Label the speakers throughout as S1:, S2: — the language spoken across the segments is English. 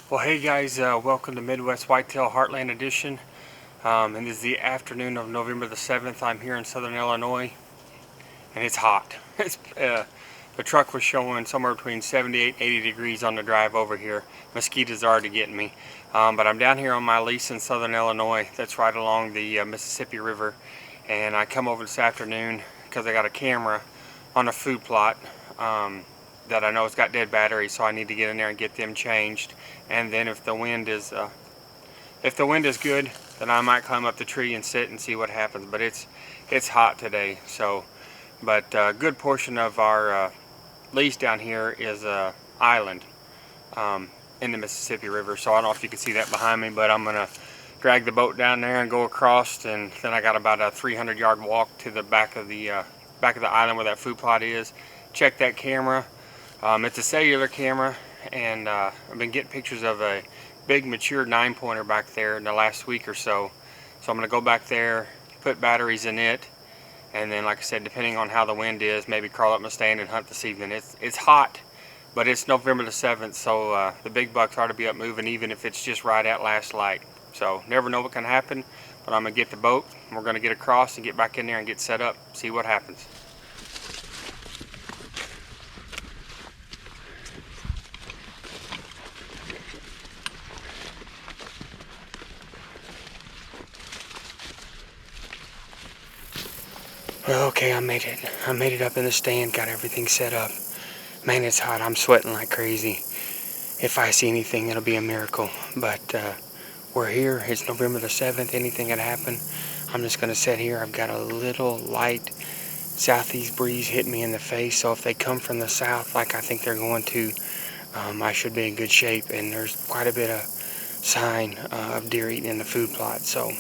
S1: Well, hey guys, welcome to Midwest Whitetail Heartland Edition. And this is the afternoon of November the 7th. I'm here in southern Illinois, and it's hot. The truck was showing somewhere between 78 and 80 degrees on the drive over here. Mosquitoes are already getting me. But I'm down here on my lease in southern Illinois that's right along the Mississippi River. And I come over this afternoon because I got a camera on a food plot. That I know it's got dead batteries, so I need to get in there and get them changed. And then if the wind is good, then I might climb up the tree and sit and see what happens. But it's hot today, so. But a good portion of our lease down here is island in the Mississippi River. So I don't know if you can see that behind me, but I'm gonna drag the boat down there and go across, and then I got about a 300-yard walk to the back of the island where that food plot is. Check that camera. It's a cellular camera, and I've been getting pictures of a big mature 9-pointer back there in the last week or so. So I'm going to go back there, put batteries in it, and then, like I said, depending on how the wind is, maybe crawl up my stand and hunt this evening. It's hot, but it's November the 7th, so the big bucks ought to be up moving, even if it's just right at last light. So never know what can happen, but I'm going to get the boat, and we're going to get across and get back in there and get set up, see what happens. Okay, I made it. I made it up in the stand, got everything set up. Man, it's hot. I'm sweating like crazy. If I see anything, it'll be a miracle. But we're here. It's November the 7th. Anything can happen. I'm just going to sit here. I've got a little light southeast breeze hitting me in the face. So if they come from the south, like I think they're going to, I should be in good shape. And there's quite a bit of sign of deer eating in the food plot. So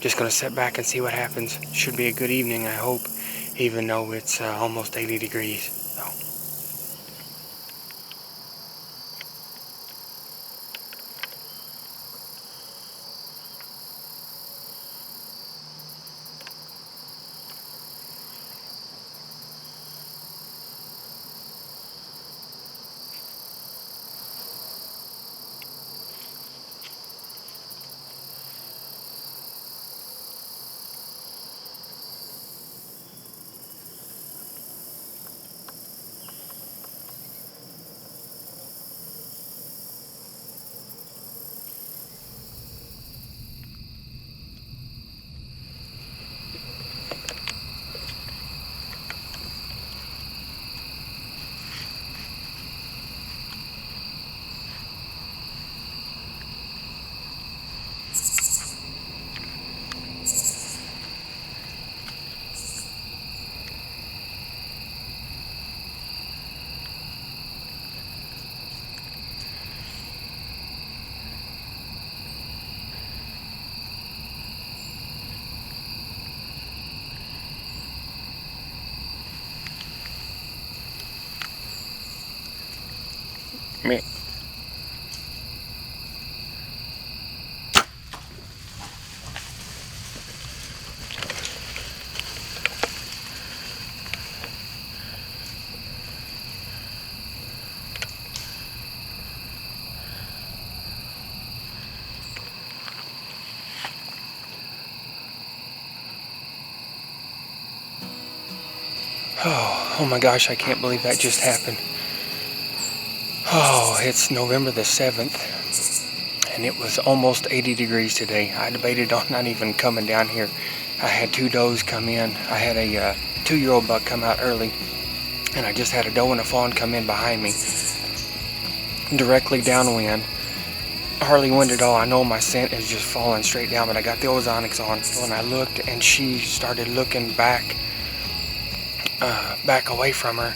S1: just going to sit back and see what happens. Should be a good evening, I hope, even though it's almost 80 degrees. So. Me. Oh my gosh, I can't believe that just happened. Oh, it's November the 7th, and it was almost 80 degrees today. I debated on not even coming down here. I had 2 does come in. I had a 2-year-old buck come out early, and I just had a doe and a fawn come in behind me, directly downwind. Hardly wind at all. I know my scent is just falling straight down, but I got the ozonics on. When I looked, and she started looking back away from her.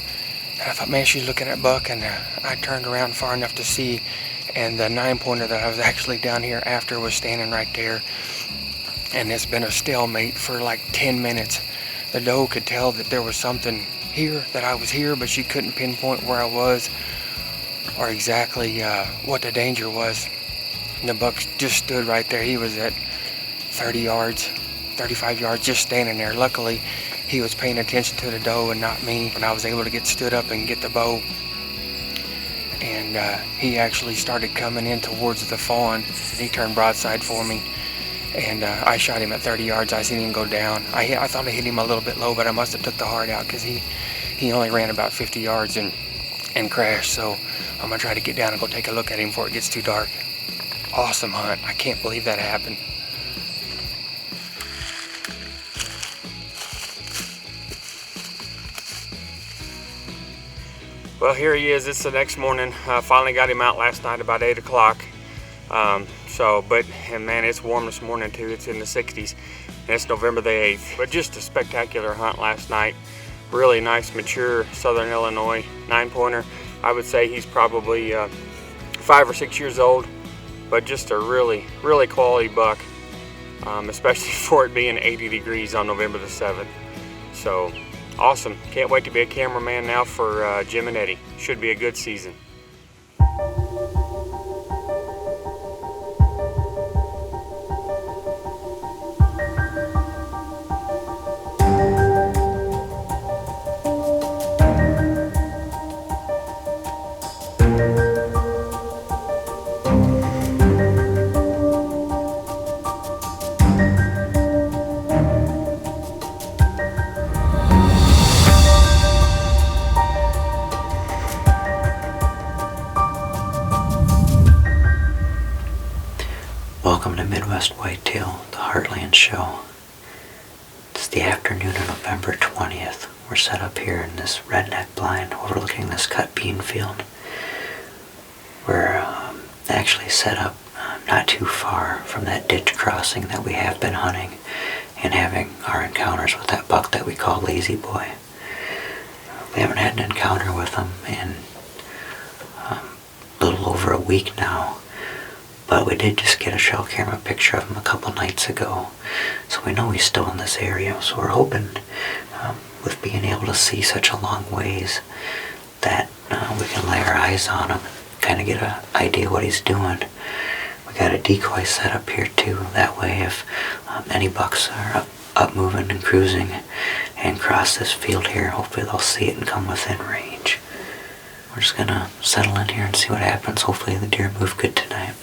S1: And I thought, man, she's looking at buck, and I turned around far enough to see, and the 9-pointer that I was actually down here after was standing right there. And it's been a stalemate for like 10 minutes. The doe could tell that there was something here, that I was here, but she couldn't pinpoint where I was or exactly what the danger was. And the buck just stood right there. He was at 30 yards, 35 yards, just standing there. Luckily, he was paying attention to the doe and not me, and I was able to get stood up and get the bow. and he actually started coming in towards the fawn. He turned broadside for me, and I shot him at 30 yards. I seen him go down. I thought I hit him a little bit low, but I must have took the heart out because he only ran about 50 yards and crashed. So I'm gonna try to get down and go take a look at him before it gets too dark. Awesome hunt. I can't believe that happened. Well, here he is. It's the next morning. Finally got him out last night about 8 o'clock. And man, it's warm this morning too. It's in the 60s, and it's November the 8th. But just a spectacular hunt last night. Really nice, mature Southern Illinois 9-pointer. I would say he's probably 5 or 6 years old, but just a really, really quality buck, especially for it being 80 degrees on November the 7th. So awesome. Can't wait to be a cameraman now for Jim and Eddie. Should be a good season.
S2: Welcome to Midwest Whitetail, the Heartland show. It's the afternoon of November 20th. We're set up here in this redneck blind overlooking this cut bean field. We're actually set up not too far from that ditch crossing that we have been hunting and having our encounters with that buck that we call Lazy Boy. We haven't had an encounter with him in a little over a week now. But we did just get a shell camera picture of him a couple nights ago, so we know he's still in this area. So we're hoping, with being able to see such a long ways, that we can lay our eyes on him, kind of get an idea what he's doing. We got a decoy set up here too. That way, if any bucks are up moving and cruising and cross this field here, hopefully they'll see it and come within range. We're just gonna settle in here and see what happens. Hopefully the deer move good tonight.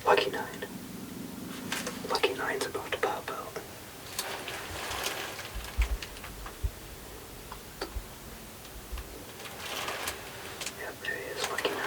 S2: Lucky 9. Lucky 9's about to pop out. Yep, there he is, Lucky 9.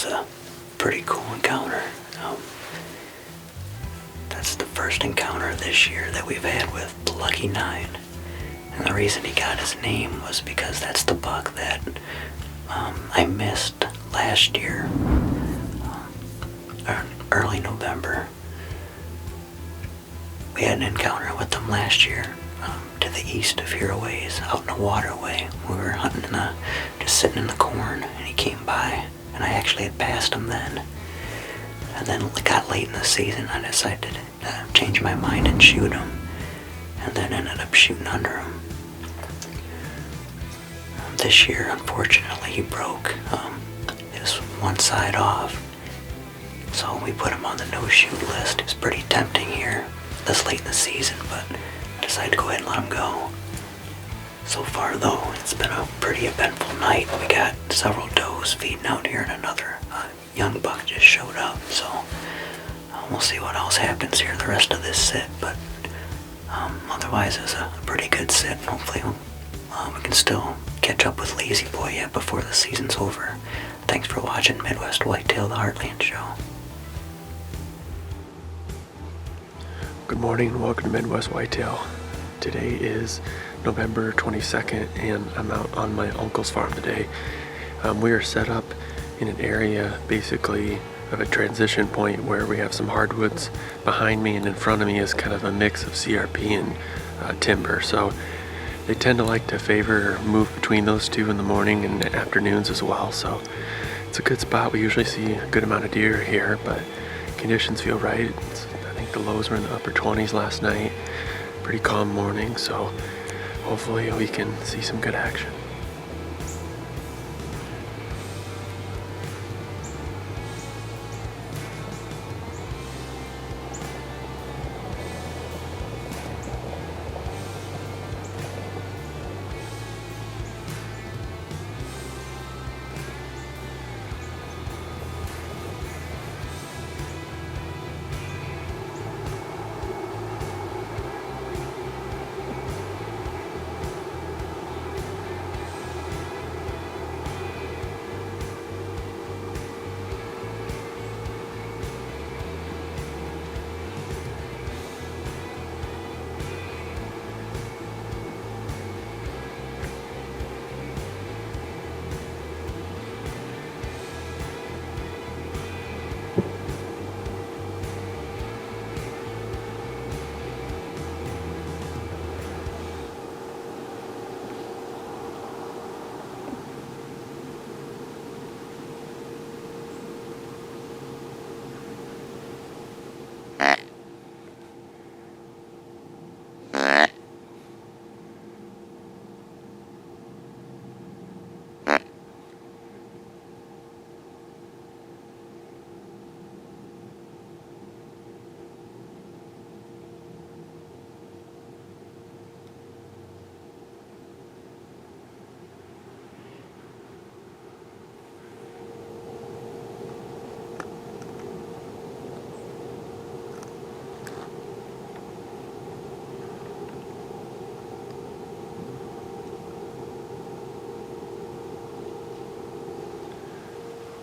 S2: was a pretty cool encounter. That's the first encounter this year that we've had with the Lucky 9. And the reason he got his name was because that's the buck that I missed last year, or early November. We had an encounter with them last year to the east of here a ways, out in a waterway. We were hunting, just sitting in the corn, and he came by, and I actually had passed him then. And then it got late in the season, I decided to change my mind and shoot him, and then ended up shooting under him. This year, unfortunately, he broke his one side off, so we put him on the no-shoot list. It was pretty tempting here this late in the season, but I decided to go ahead and let him go. So far, though, it's been a pretty eventful night. We got several does feeding out here, and another young buck just showed up, so we'll see what else happens here the rest of this sit, but otherwise it's a pretty good sit, and hopefully we can still catch up with Lazy Boy yet before the season's over. Thanks for watching Midwest Whitetail, the Heartland Show.
S3: Good morning and welcome to Midwest Whitetail. Today is November 22nd and I'm out on my uncle's farm today. We are set up in an area basically of a transition point where we have some hardwoods behind me, and in front of me is kind of a mix of CRP and timber. So they tend to like to favor or move between those two in the morning and afternoons as well. So it's a good spot. We usually see a good amount of deer here, but conditions feel right. I think the lows were in the upper 20s last night. Pretty calm morning, so hopefully we can see some good action.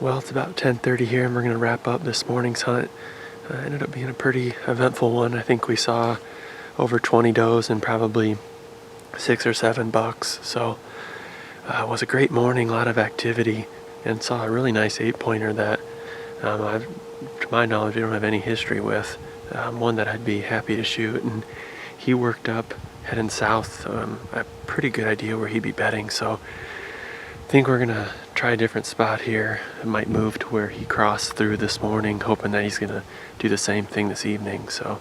S3: Well, it's about 10:30 here, and we're going to wrap up this morning's hunt. Ended up being a pretty eventful one. I think we saw over 20 does and probably 6 or 7 bucks. So it was a great morning, a lot of activity, and saw a really nice 8-pointer that, to my knowledge, we don't have any history with. One that I'd be happy to shoot, and he worked up heading south. A pretty good idea where he'd be bedding, so I think we're gonna try a different spot here. I might move to where he crossed through this morning, hoping that he's gonna do the same thing this evening. So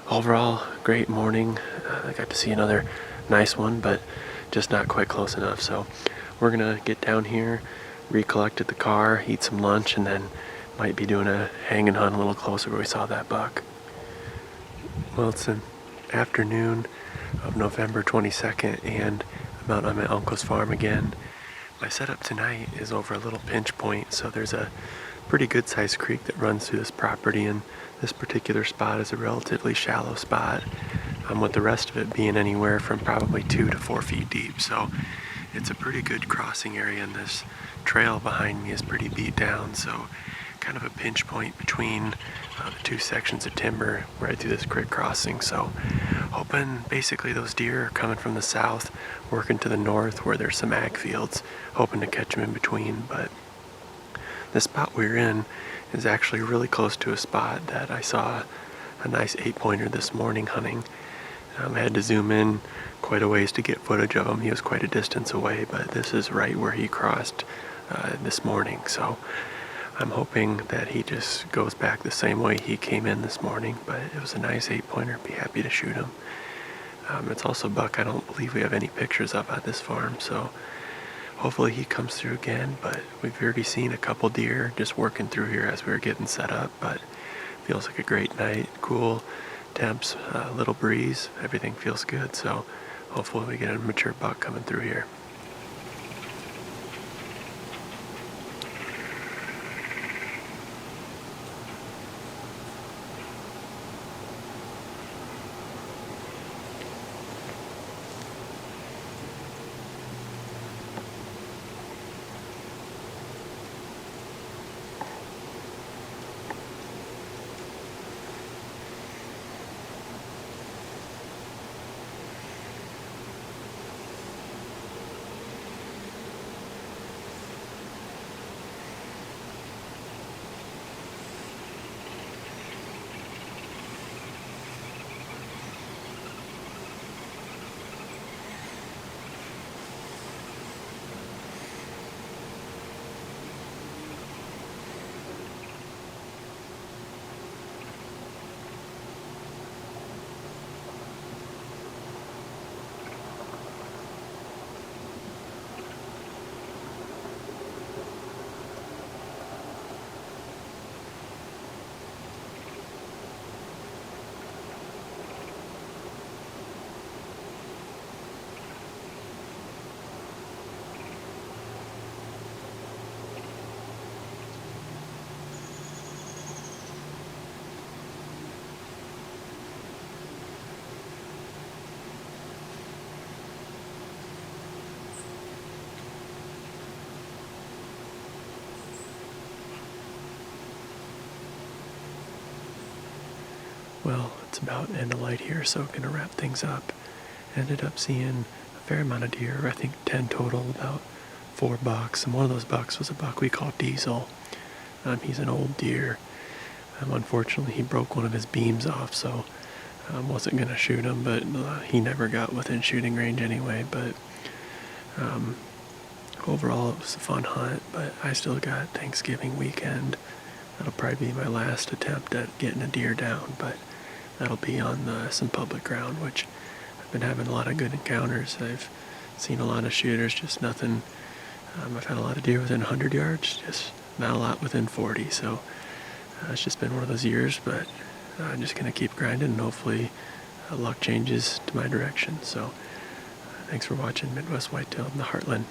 S3: overall, great morning. I got to see another nice one, but just not quite close enough. So we're gonna get down here, recollect at the car, eat some lunch, and then might be doing a hang and hunt a little closer where we saw that buck. Well, it's an afternoon of November 22nd, and I'm out on my uncle's farm again. My setup tonight is over a little pinch point, so there's a pretty good sized creek that runs through this property, and this particular spot is a relatively shallow spot, with the rest of it being anywhere from probably 2 to 4 feet deep. So it's a pretty good crossing area, and this trail behind me is pretty beat down, so kind of a pinch point between the two sections of timber right through this creek crossing. So hoping basically those deer are coming from the south, working to the north where there's some ag fields, hoping to catch them in between. But the spot we're in is actually really close to a spot that I saw a nice 8-pointer this morning hunting. I had to zoom in quite a ways to get footage of him. He was quite a distance away, but this is right where he crossed this morning. So I'm hoping that he just goes back the same way he came in this morning, but it was a nice 8-pointer. Be happy to shoot him. It's also a buck I don't believe we have any pictures of at this farm, so hopefully he comes through again. But we've already seen a couple deer just working through here as we were getting set up, but feels like a great night. Cool temps, little breeze, everything feels good, so hopefully we get a mature buck coming through here. Well, it's about end of light here, so gonna wrap things up. Ended up seeing a fair amount of deer, I think 10 total, about 4 bucks, and one of those bucks was a buck we call Diesel. He's an old deer. Unfortunately, he broke one of his beams off, so wasn't gonna shoot him, but he never got within shooting range anyway. But overall, it was a fun hunt, but I still got Thanksgiving weekend. That'll probably be my last attempt at getting a deer down, but that'll be on some public ground, which I've been having a lot of good encounters. I've seen a lot of shooters, just nothing. I've had a lot of deer within 100 yards, just not a lot within 40. So it's just been one of those years, but I'm just going to keep grinding, and hopefully luck changes to my direction. So thanks for watching Midwest Whitetail in the Heartland.